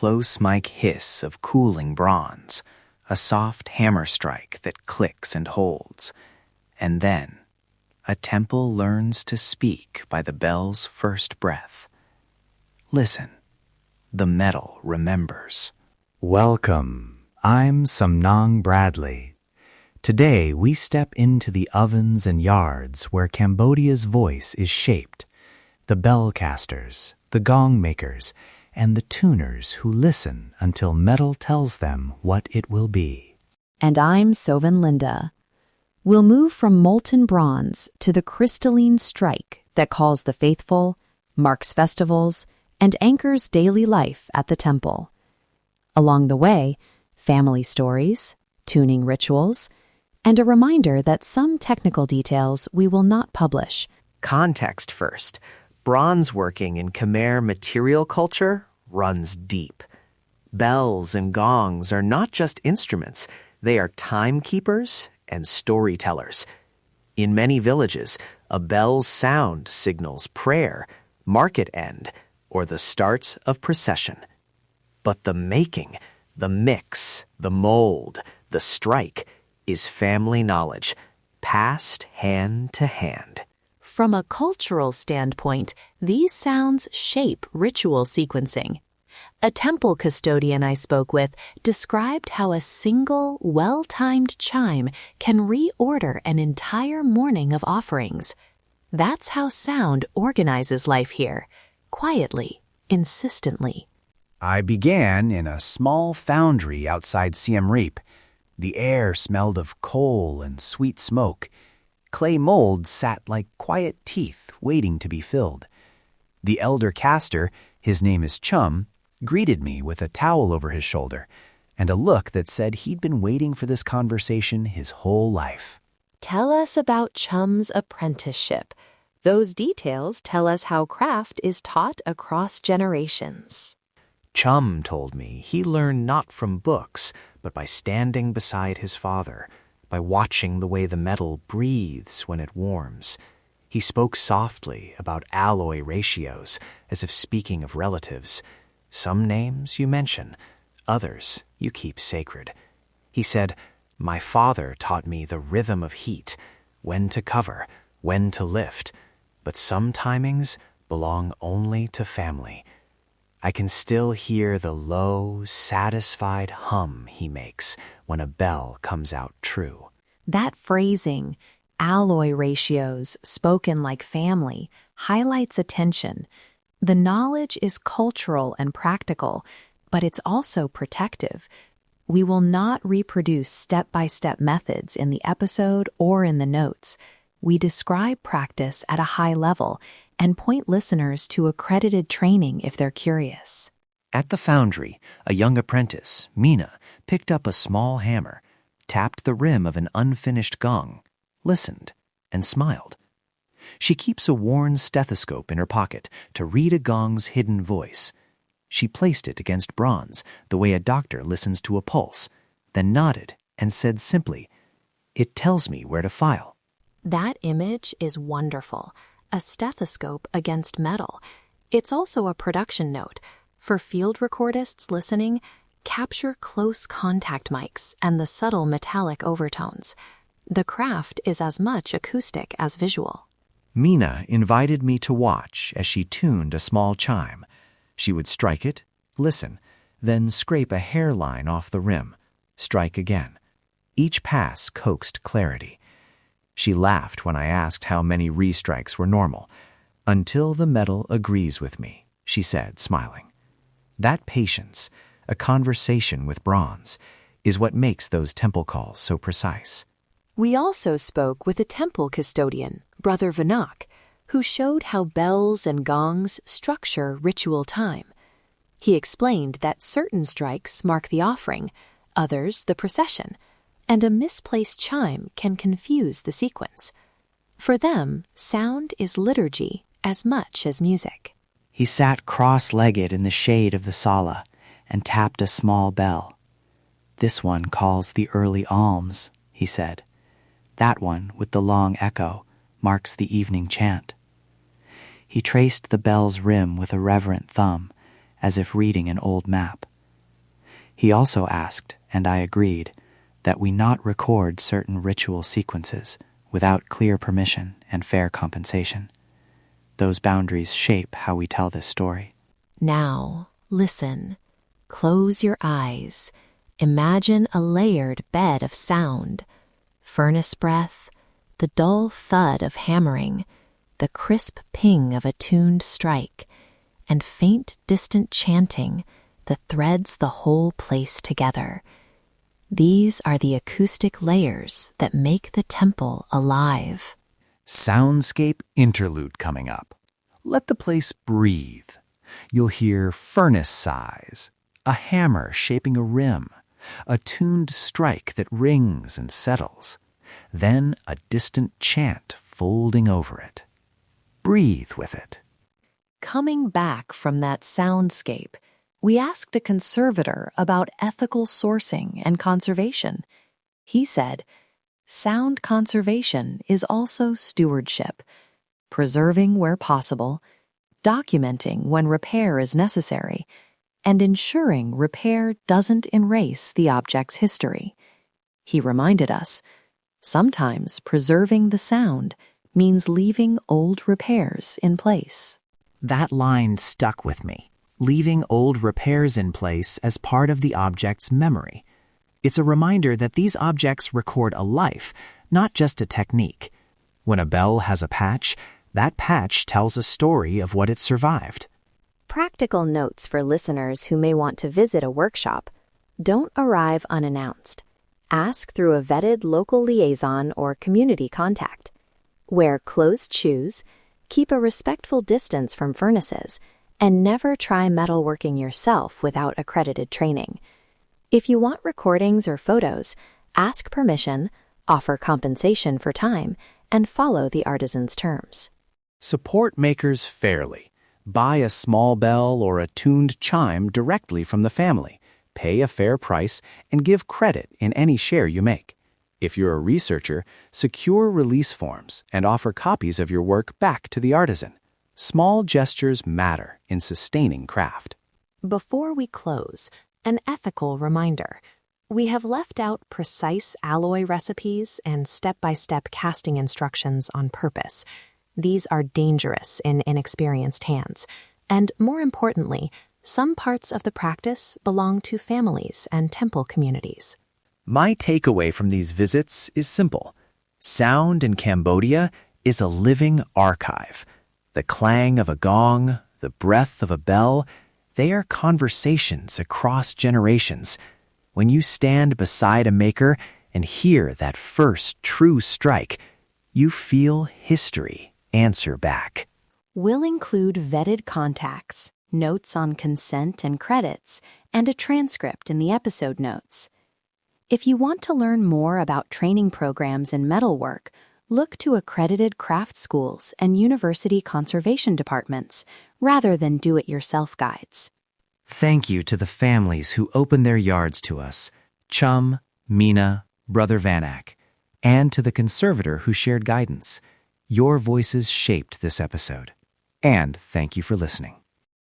close mic hiss of cooling bronze, a soft hammer strike that clicks and holds, and then a temple learns to speak by the bell's first breath. Listen, the metal remembers. Welcome, I'm Samnang Bradley. Today we step into the ovens and yards where Cambodia's voice is shaped. The Bellcasters, the gong makers, and the tuners who listen until metal tells them what it will be. And I'm Sovan Linda. We'll move from molten bronze to the crystalline strike that calls the faithful, marks festivals, and anchors daily life at the temple. Along the way, family stories, tuning rituals, and a reminder that some technical details we will not publish. Context first. Bronze working in Khmer material culture runs deep. Bells and gongs are not just instruments, they are timekeepers and storytellers. In many villages, a bell's sound signals prayer, market end, or the start of procession. But the making, the mix, the mold, the strike is family knowledge, passed hand to hand. From a cultural standpoint, these sounds shape ritual sequencing. A temple custodian I spoke with described how a single, well-timed chime can reorder an entire morning of offerings. That's how sound organizes life here, quietly, insistently. I began in a small foundry outside Siem Reap. The air smelled of coal and sweet smoke. Clay molds sat like quiet teeth waiting to be filled. The elder caster, his name is Chum, greeted me with a towel over his shoulder and a look that said he'd been waiting for this conversation his whole life. Tell us about Chum's apprenticeship. Those details tell us how craft is taught across generations. Chum told me he learned not from books, but by standing beside his father, by watching the way the metal breathes when it warms. He spoke softly about alloy ratios, as if speaking of relatives. Some names you mention, others you keep sacred. He said, "My father taught me the rhythm of heat, when to cover, when to lift, but some timings belong only to family." I can still hear the low, satisfied hum he makes when a bell comes out true. That phrasing, alloy ratios spoken like family, highlights attention. The knowledge is cultural and practical, but it's also protective. We will not reproduce step-by-step methods in the episode or in the notes. We describe practice at a high level and point listeners to accredited training if they're curious. At the foundry, a young apprentice, Mina, picked up a small hammer, tapped the rim of an unfinished gong, listened, and smiled. She keeps a worn stethoscope in her pocket to read a gong's hidden voice. She placed it against bronze, the way a doctor listens to a pulse, then nodded and said simply, "It tells me where to file." That image is wonderful. A stethoscope against metal. It's also a production note. For field recordists listening, capture close contact mics and the subtle metallic overtones. The craft is as much acoustic as visual. Mina invited me to watch as she tuned a small chime. She would strike it, listen, then scrape a hairline off the rim, strike again. Each pass coaxed clarity. She laughed when I asked how many restrikes were normal. "Until the metal agrees with me," she said, smiling. That patience, a conversation with bronze, is what makes those temple calls so precise. We also spoke with a temple custodian, Brother Vanak, who showed how bells and gongs structure ritual time. He explained that certain strikes mark the offering, others the procession, and a misplaced chime can confuse the sequence. For them, sound is liturgy as much as music. He sat cross-legged in the shade of the sala and tapped a small bell. "This one calls the early alms," he said. "That one, with the long echo, marks the evening chant." He traced the bell's rim with a reverent thumb, as if reading an old map. He also asked, and I agreed, that we not record certain ritual sequences without clear permission and fair compensation. Those boundaries shape how we tell this story. Now, listen. Close your eyes. Imagine a layered bed of sound. Furnace breath, the dull thud of hammering, the crisp ping of a tuned strike, and faint distant chanting that threads the whole place together. These are the acoustic layers that make the temple alive. Soundscape interlude coming up. Let the place breathe. You'll hear furnace sighs, a hammer shaping a rim, a tuned strike that rings and settles, then a distant chant folding over it. Breathe with it. Coming back from that soundscape, we asked a conservator about ethical sourcing and conservation. He said, sound conservation is also stewardship, preserving where possible, documenting when repair is necessary, and ensuring repair doesn't erase the object's history. He reminded us, sometimes preserving the sound means leaving old repairs in place. That line stuck with me. Leaving old repairs in place as part of the object's memory. It's a reminder that these objects record a life, not just a technique. When a bell has a patch, that patch tells a story of what it survived. Practical notes for listeners who may want to visit a workshop. Don't arrive unannounced. Ask through a vetted local liaison or community contact. Wear closed shoes, keep a respectful distance from furnaces, and never try metalworking yourself without accredited training. If you want recordings or photos, ask permission, offer compensation for time, and follow the artisan's terms. Support makers fairly. Buy a small bell or a tuned chime directly from the family. Pay a fair price and give credit in any share you make. If you're a researcher, secure release forms and offer copies of your work back to the artisan. Small gestures matter in sustaining craft. Before we close, an ethical reminder. We have left out precise alloy recipes and step-by-step casting instructions on purpose. These are dangerous in inexperienced hands. And more importantly, some parts of the practice belong to families and temple communities. My takeaway from these visits is simple. Sound in Cambodia is a living archive. The clang of a gong, the breath of a bell, they are conversations across generations. When you stand beside a maker and hear that first true strike, you feel history answer back. We'll include vetted contacts, notes on consent and credits, and a transcript in the episode notes. If you want to learn more about training programs in metalwork, look to accredited craft schools and university conservation departments rather than do-it-yourself guides. Thank you to the families who opened their yards to us, Chum, Mina, Brother Vanak, and to the conservator who shared guidance. Your voices shaped this episode. And thank you for listening.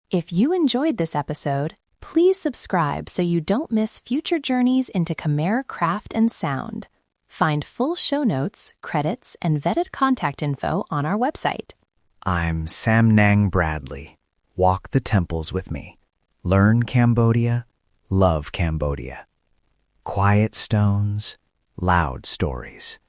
If you enjoyed this episode, please subscribe so you don't miss future journeys into Khmer craft and sound. Find full show notes, credits, and vetted contact info on our website. I'm Sam Nang Bradley. Walk the temples with me. Learn Cambodia, love Cambodia. Quiet stones, loud stories.